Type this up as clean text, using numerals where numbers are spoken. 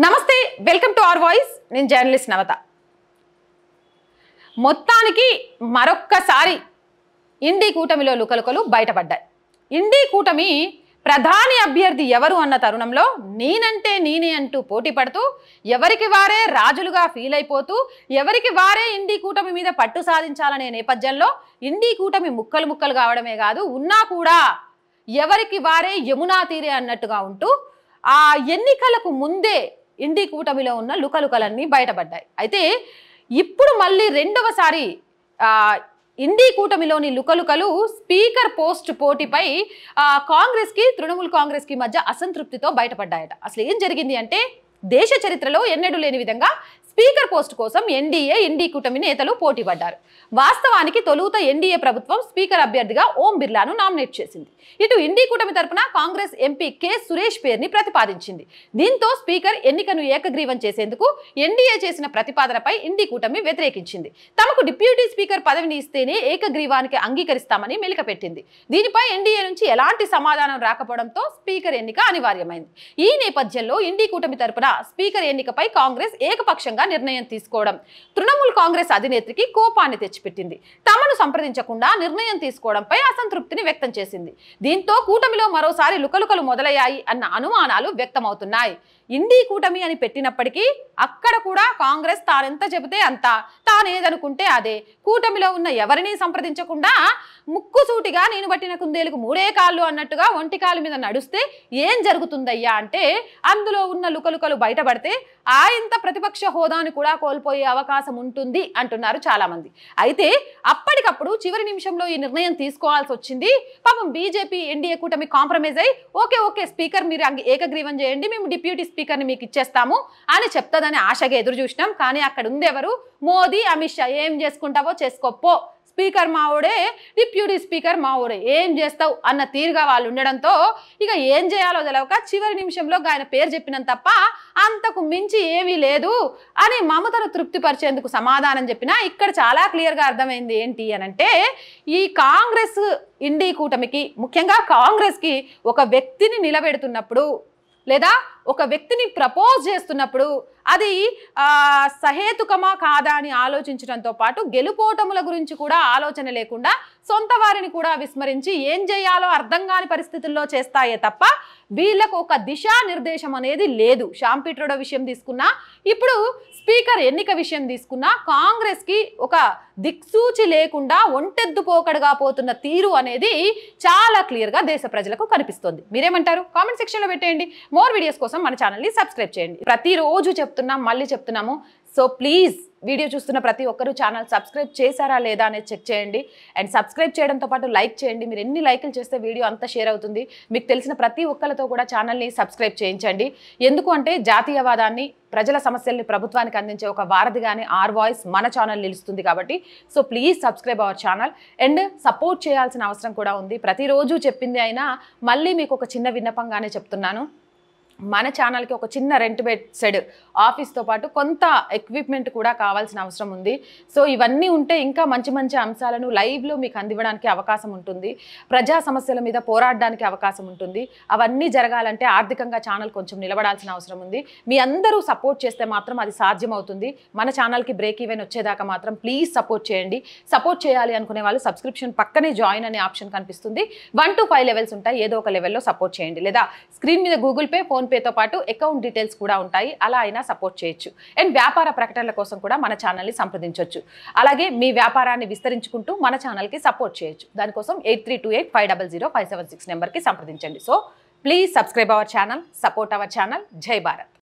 నమస్తే welcome to our voice నేను journalist నవత మొత్తానికి మరొక్కసారి ఇండి కూటమిలో లుకలుకలు బయటపడ్డాయి ఇండి కూటమి ప్రధాని అభ్యర్థి ఎవరు అన్న తరుణంలో నేనంటే నేనే అంటూ పోటీ పడుతూ ఎవరికి వారే రాజులుగా ఫీల్ అయిపోతూ ఎవరికి వారే ఇండి కూటమి మీద పట్టు సాధించాలనే నేపథ్యంలో ఇండి కూటమి ముక్కలు ముక్కలు కావడమే కాదు ఉన్నా కూడా ఎవరికి వారే యమునా తీరే అన్నట్టుగా ఉంటూ ఆ ఎన్నికలకు ముందే ఇండి కూటమిలో ఉన్న లుకలుకలన్నీ బయటపడ్డాయి అయితే ఇప్పుడు మళ్ళీ రెండవసారి ఇండి కూటమిలోని లుకలుకలు స్పీకర్ పోస్ట్ పోటీపై కాంగ్రెస్ కి తృణమూల్ కాంగ్రెస్ కి మధ్య అసంతృప్తితో బయటపడ్డాయట అసలు ఏం జరిగింది అంటే దేశ చరిత్రలో ఎన్నడూ లేని విధంగా స్పీకర్ పోస్ట్ కోసం ఎన్డీఏ ఇండి కూటమి నేతలు పోటీ పడ్డారు వాస్తవానికి తొలుత ఎన్డీఏ ప్రభుత్వం స్పీకర్ అభ్యర్థిగా ఓం బిర్లాను నామినేట్ చేసింది ఇటు ఇండి కూటమి తరపున కాంగ్రెస్ ఎంపీ కె సురేష్ పేరుని ప్రతిపాదించింది దీంతో స్పీకర్ ఎన్నికను ఏకగ్రీవం చేసేందుకు ఎన్డీఏ చేసిన ప్రతిపాదనపై ఇండి కూటమి వ్యతిరేకించింది తమకు డిప్యూటీ స్పీకర్ పదవిని ఇస్తేనే ఏకగ్రీవానికి అంగీకరిస్తామని మెలికపెట్టింది దీనిపై ఎన్డీఏ నుంచి ఎలాంటి సమాధానం రాకపోవడంతో స్పీకర్ ఎన్నిక అనివార్యమైంది ఈ నేపథ్యంలో ఇండి కూటమి తరపున స్పీకర్ ఎన్నికపై కాంగ్రెస్ ఏకపక్షంగా నిర్ణయం తీసుకోవడం తృణమూల్ కాంగ్రెస్ అధినేత్రికి కోపాన్ని తెచ్చిపెట్టింది తమను సంప్రదించకుండా నిర్ణయం తీసుకోవడంపై అసంతృప్తిని వ్యక్తం చేసింది దీంతో కూటమిలో మరోసారి లుకలుకలు మొదలయ్యాయి అన్న అనుమానాలు వ్యక్తమవుతున్నాయి ఇండి కూటమి అని పెట్టినప్పటికీ అక్కడ కూడా కాంగ్రెస్ తానెంత చెబితే అంత తానేదనుకుంటే అదే కూటమిలో ఉన్న ఎవరిని సంప్రదించకుండా ముక్కుసూటిగా నేను పట్టిన కుందేలకు మూడే కాళ్ళు అన్నట్టుగా ఒంటి కాలు మీద నడుస్తే ఏం జరుగుతుందయ్యా అంటే అందులో ఉన్న లుకలుకలు బయటపడితే ఇంత ప్రతిపక్ష హోదాను కూడా కోల్పోయే అవకాశం ఉంటుంది అంటున్నారు చాలా మంది అయితే అప్పటికప్పుడు చివరి నిమిషంలో ఈ నిర్ణయం తీసుకోవాల్సి వచ్చింది పాపం బీజేపీ ఎన్డీఏ కూటమి కాంప్రమైజ్ అయ్యి ఓకే స్పీకర్ మీరు ఏకగ్రీవం చేయండి మేము డిప్యూటీ స్పీకర్ని మీకు ఇచ్చేస్తాము అని చెప్తాదని ఆశగా ఎదురు చూసినాం కానీ అక్కడ ఉంది ఎవరు మోదీ అమిత్ షా ఏం చేసుకుంటావో చేసుకోపో స్పీకర్ మావుడే డిప్యూటీ స్పీకర్ మావుడే ఏం చేస్తావు అన్న తీరుగా వాళ్ళు ఉండడంతో ఇక ఏం చేయాలో తెలవక చివరి నిమిషంలో ఆయన పేరు చెప్పినంత తప్ప అంతకు మించి ఏమీ లేదు అని మమతను తృప్తిపరిచేందుకు సమాధానం చెప్పినా ఇక్కడ చాలా క్లియర్గా అర్థమైంది ఏంటి అని అంటే ఈ కాంగ్రెస్ ఇండి కూటమికి ముఖ్యంగా కాంగ్రెస్కి ఒక వ్యక్తిని నిలబెడుతున్నప్పుడు లేదా ఒక వ్యక్తిని ప్రపోజ్ చేస్తున్నప్పుడు అది సహేతుకమా కాదా అని ఆలోచించడంతో పాటు గెలుపోటముల గురించి కూడా ఆలోచన లేకుండా సొంత వారిని కూడా విస్మరించి ఏం చేయాలో అర్థం కాని పరిస్థితుల్లో చేస్తాయే తప్ప వీళ్ళకు ఒక దిశానిర్దేశం అనేది లేదు షాంపిట్రోడ విషయం తీసుకున్నా ఇప్పుడు స్పీకర్ ఎన్నిక విషయం తీసుకున్నా కాంగ్రెస్కి ఒక దిక్సూచి లేకుండా ఒంటెద్దు పోకడగా పోతున్న తీరు అనేది చాలా క్లియర్గా దేశ ప్రజలకు కనిపిస్తుంది మీరేమంటారు కామెంట్ సెక్షన్లో పెట్టేయండి మోర్ వీడియోస్ కోసం మన ఛానల్ని సబ్స్క్రైబ్ చేయండి ప్రతిరోజు చెప్తున్నాం మళ్ళీ చెప్తున్నాము సో ప్లీజ్ వీడియో చూస్తున్న ప్రతి ఒక్కరూ ఛానల్ సబ్స్క్రైబ్ చేశారా లేదా అనేది చెక్ చేయండి అండ్ సబ్స్క్రైబ్ చేయడంతో పాటు లైక్ చేయండి మీరు ఎన్ని లైకులు చేస్తే వీడియో అంతా షేర్ అవుతుంది మీకు తెలిసిన ప్రతి ఒక్కరితో కూడా ఛానల్ని సబ్స్క్రైబ్ చేయించండి ఎందుకు అంటే జాతీయవాదాన్ని ప్రజల సమస్యల్ని ప్రభుత్వానికి అందించే ఒక వారధిగానే ఆర్ వాయిస్ మన ఛానల్ నిలుస్తుంది కాబట్టి so please subscribe our channel and support చేయాల్సిన అవసరం కూడా ఉంది ప్రతిరోజు చెప్పింది అయినా మళ్ళీ మీకు ఒక చిన్న విన్నపంగానే చెప్తున్నాను మన ఛానల్కి ఒక చిన్న రెంట్ బెడ్ ఆఫీస్తో పాటు కొంత ఎక్విప్మెంట్ కూడా కావాల్సిన అవసరం ఉంది సో ఇవన్నీ ఉంటే ఇంకా మంచి మంచి అంశాలను లైవ్లో మీకు అందివ్వడానికి అవకాశం ఉంటుంది ప్రజా సమస్యల మీద పోరాడడానికి అవకాశం ఉంటుంది అవన్నీ జరగాలంటే ఆర్థికంగా ఛానల్ కొంచెం నిలబడాల్సిన అవసరం ఉంది మీ అందరూ సపోర్ట్ చేస్తే మాత్రం అది సాధ్యమవుతుంది మన ఛానల్కి బ్రేక్ ఈవెన్ వచ్చేదాకా మాత్రం ప్లీజ్ సపోర్ట్ చేయండి సపోర్ట్ చేయాలి అనుకునే వాళ్ళు సబ్స్క్రిప్షన్ పక్కనే జాయిన్ అనే ఆప్షన్ కనిపిస్తుంది 1 to 5 లెవెల్స్ ఉంటాయి ఏదో ఒక లెవెల్లో సపోర్ట్ చేయండి లేదా స్క్రీన్ మీద గూగుల్ పే ఫోన్పేతో పాటు అకౌంట్ డీటెయిల్స్ కూడా ఉంటాయి అలా అయినా సపోర్ట్ చేయొచ్చు అండ్ వ్యాపార ప్రకటనల కోసం కూడా మన ఛానల్ని సంప్రదించవచ్చు అలాగే మీ వ్యాపారాన్ని విస్తరించుకుంటూ మన ఛానల్కి సపోర్ట్ చేయొచ్చు దానికోసం 8328500576 నెంబర్కి సంప్రదించండి so please subscribe our channel support our channel జై భారత్